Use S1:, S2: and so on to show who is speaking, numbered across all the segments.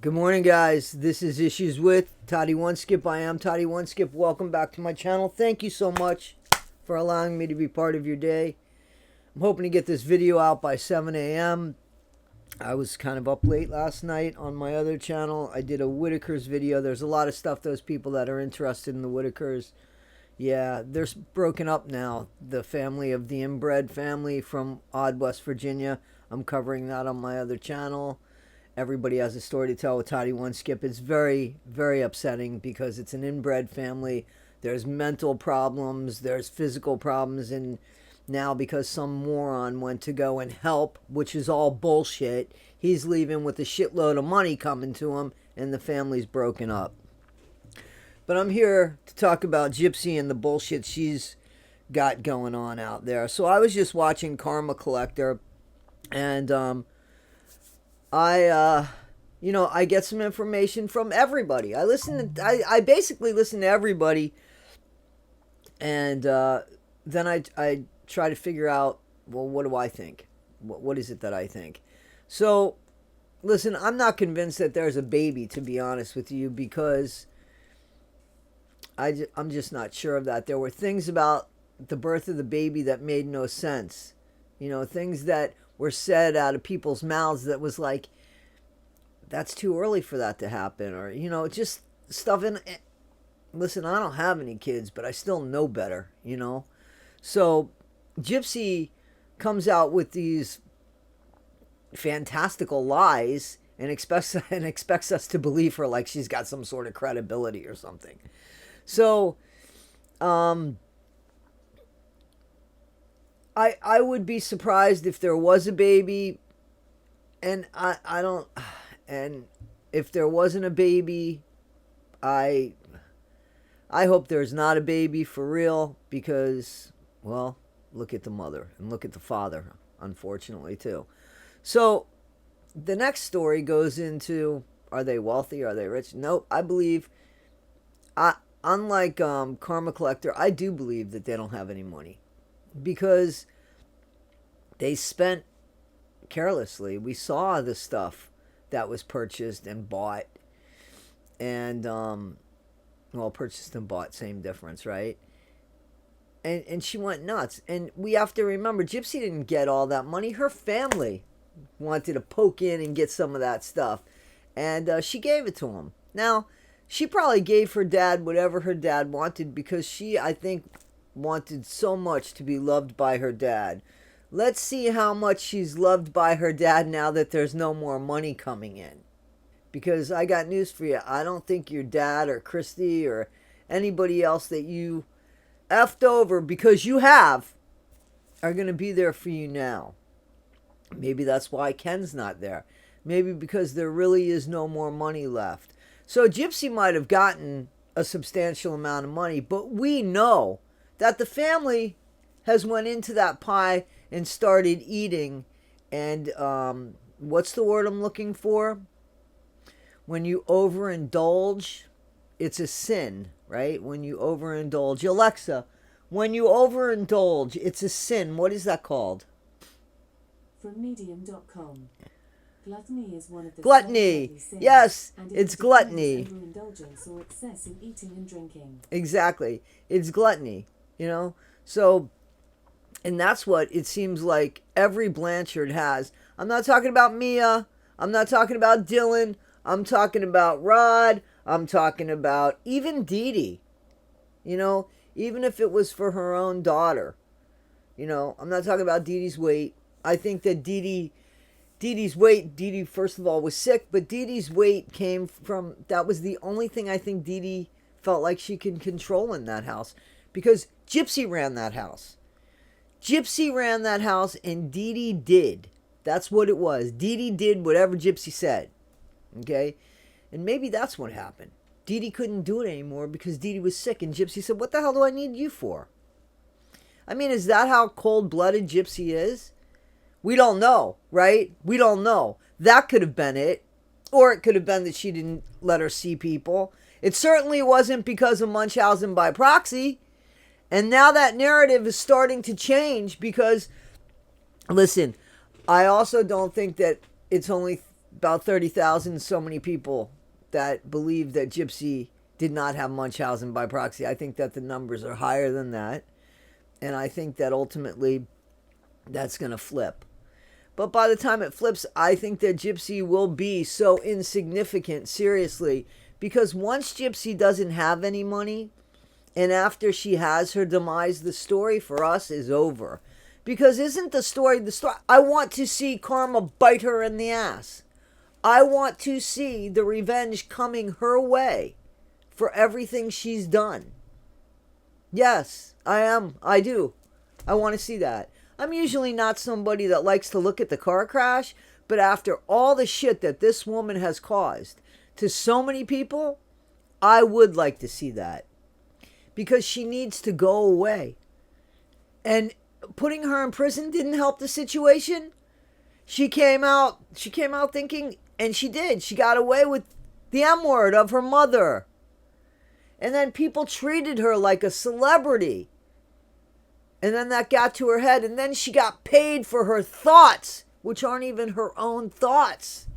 S1: Good morning, guys. This is Issues with Toddy One Skip. I am Toddy One Skip. Welcome back to my channel. Thank you so much for allowing me to be part of your day. I'm hoping to get this video out by 7 a.m. I was kind of up late last night on my other channel. I did a Whitakers video. There's a lot of stuff, those people that are interested in the Whitakers. Yeah, they're broken up now. The family of the inbred family from Odd, West Virginia. I'm covering that on my other channel. Everybody has a story to tell with Toddy One Skip. It's very, very upsetting because it's an inbred family. There's mental problems, there's physical problems, and now because some moron went to go and help, which is all bullshit, he's leaving with a shitload of money coming to him, and the family's broken up. But I'm here to talk about Gypsy and the bullshit she's got going on out there. So I was just watching Karma Collector, and I get some information from everybody. I basically listen to everybody, and then I try to figure out, well, what do I think? What is it that I think? So, listen, I'm not convinced that there's a baby, to be honest with you, because I'm just not sure of that. There were things about the birth of the baby that made no sense. Things that were said out of people's mouths that was like, that's too early for that to happen, or just stuff in. Listen, I don't have any kids, but I still know better. So Gypsy comes out with these fantastical lies and expects us to believe her like she's got some sort of credibility or something. So I would be surprised if there was a baby, and I don't. And if there wasn't a baby, I hope there's not a baby for real, because, well, look at the mother and look at the father, unfortunately, too. So the next story goes into, are they wealthy? Are they rich? Nope. I believe, unlike Karma Collector, I do believe that they don't have any money, because they spent carelessly. We saw the stuff that was purchased and bought, and purchased and bought, same difference, right? And she went nuts. And we have to remember, Gypsy didn't get all that money. Her family wanted to poke in and get some of that stuff, and she gave it to him. Now, she probably gave her dad whatever her dad wanted, because she, I think, wanted so much to be loved by her dad. Let's see how much she's loved by her dad now that there's no more money coming in. Because I got news for you. I don't think your dad or Christy or anybody else that you effed over, because you have, are going to be there for you now. Maybe that's why Ken's not there. Maybe because there really is no more money left. So Gypsy might have gotten a substantial amount of money, but we know that the family has went into that pie and started eating. And what's the word I'm looking for? When you overindulge, it's a sin, right? When you overindulge. Alexa, when you overindulge, it's a sin. What is that called?
S2: From medium.com. Gluttony is one of the
S1: Gluttony. Yes, it's gluttony.
S2: Overindulgence or excess in eating and drinking.
S1: Exactly. It's gluttony, So, and that's what it seems like every Blanchard has. I'm not talking about Mia. I'm not talking about Dylan. I'm talking about Rod. I'm talking about even Dee Dee. Even if it was for her own daughter. I'm not talking about Dee Dee's weight. I think that Dee Dee's weight, Dee Dee, first of all, was sick, but Dee Dee's weight came from, that was the only thing I think Dee Dee felt like she could control in that house. Because Gypsy ran that house. Gypsy ran that house, and Dee Dee did. That's what it was. Dee Dee did whatever Gypsy said. Okay? And maybe that's what happened. Dee Dee couldn't do it anymore because Dee Dee was sick, and Gypsy said, what the hell do I need you for? I mean, is that how cold-blooded Gypsy is? We don't know, right? We don't know. That could have been it. Or it could have been that she didn't let her see people. It certainly wasn't because of Munchausen by proxy. And now that narrative is starting to change because, listen, I also don't think that it's only about 30,000 so many people that believe that Gypsy did not have Munchausen by proxy. I think that the numbers are higher than that. And I think that ultimately that's going to flip. But by the time it flips, I think that Gypsy will be so insignificant, seriously. Because once Gypsy doesn't have any money, and after she has her demise, the story for us is over. Because isn't the story, I want to see karma bite her in the ass. I want to see the revenge coming her way for everything she's done. Yes, I am. I do. I want to see that. I'm usually not somebody that likes to look at the car crash, but after all the shit that this woman has caused to so many people, I would like to see that. Because she needs to go away. And putting her in prison didn't help the situation. She came out thinking, and she did. She got away with the M word of her mother. And then people treated her like a celebrity. And then that got to her head. And then she got paid for her thoughts, which aren't even her own thoughts.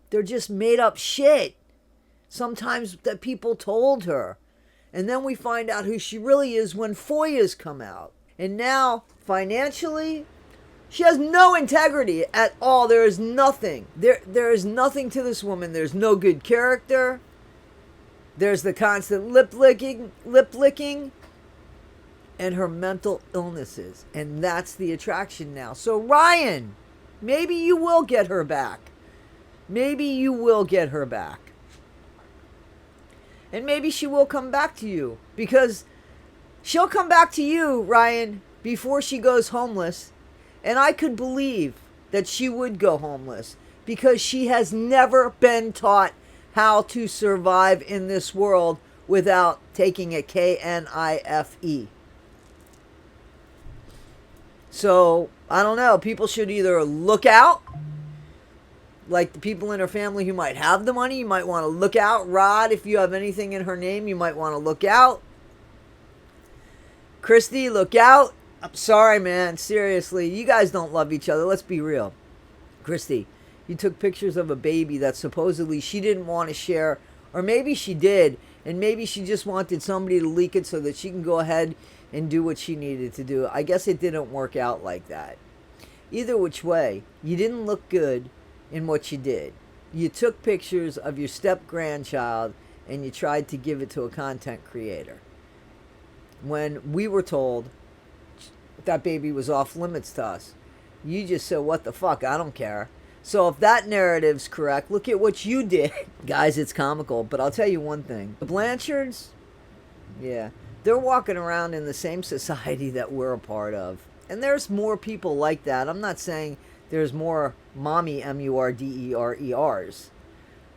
S1: They're just made up shit. Sometimes that people told her. And then we find out who she really is when FOIAs come out. And now, financially, she has no integrity at all. There is nothing. There is nothing to this woman. There's no good character. There's the constant lip licking, and her mental illnesses. And that's the attraction now. So Ryan, maybe you will get her back. Maybe you will get her back. And maybe she will come back to you. Because she'll come back to you, Ryan, before she goes homeless. And I could believe that she would go homeless. Because she has never been taught how to survive in this world without taking a KNIFE. So, I don't know. People should either look out, like the people in her family who might have the money, you might want to look out. Rod, if you have anything in her name, you might want to look out. Christy, look out. I'm sorry, man. Seriously, you guys don't love each other. Let's be real. Christy, you took pictures of a baby that supposedly she didn't want to share, or maybe she did, and maybe she just wanted somebody to leak it so that she can go ahead and do what she needed to do. I guess it didn't work out like that. Either which way, you didn't look good in what you did. You took pictures of your step-grandchild and you tried to give it to a content creator. When we were told that baby was off limits to us, you just said, what the fuck, I don't care. So if that narrative's correct, look at what you did. Guys, it's comical, but I'll tell you one thing. The Blanchards, yeah, they're walking around in the same society that we're a part of. And there's more people like that. I'm not saying there's more mommy MURDERERs.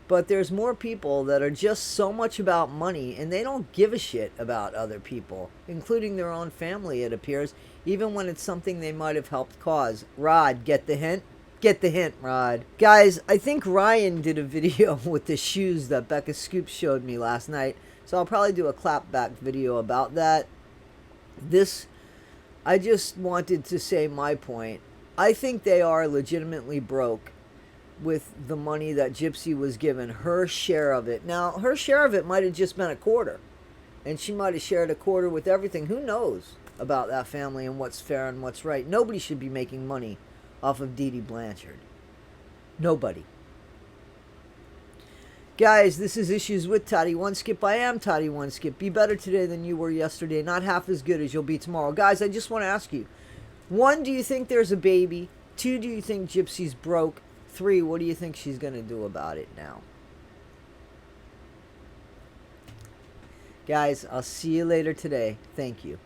S1: But there's more people that are just so much about money and they don't give a shit about other people, including their own family, it appears, even when it's something they might have helped cause. Rod, get the hint? Get the hint, Rod. Guys, I think Ryan did a video with the shoes that Becca Scoops showed me last night, so I'll probably do a clapback video about that. I just wanted to say my point. I think they are legitimately broke with the money that Gypsy was given, her share of it. Now, her share of it might have just been a quarter, and she might have shared a quarter with everything. Who knows about that family and what's fair and what's right? Nobody should be making money off of Dee Dee Blanchard. Nobody. Guys, this is Issues with Toddy One Skip. I am Toddy One Skip. Be better today than you were yesterday. Not half as good as you'll be tomorrow. Guys, I just want to ask you. 1, do you think there's a baby? 2, do you think Gypsy's broke? 3, what do you think she's going to do about it now? Guys, I'll see you later today. Thank you.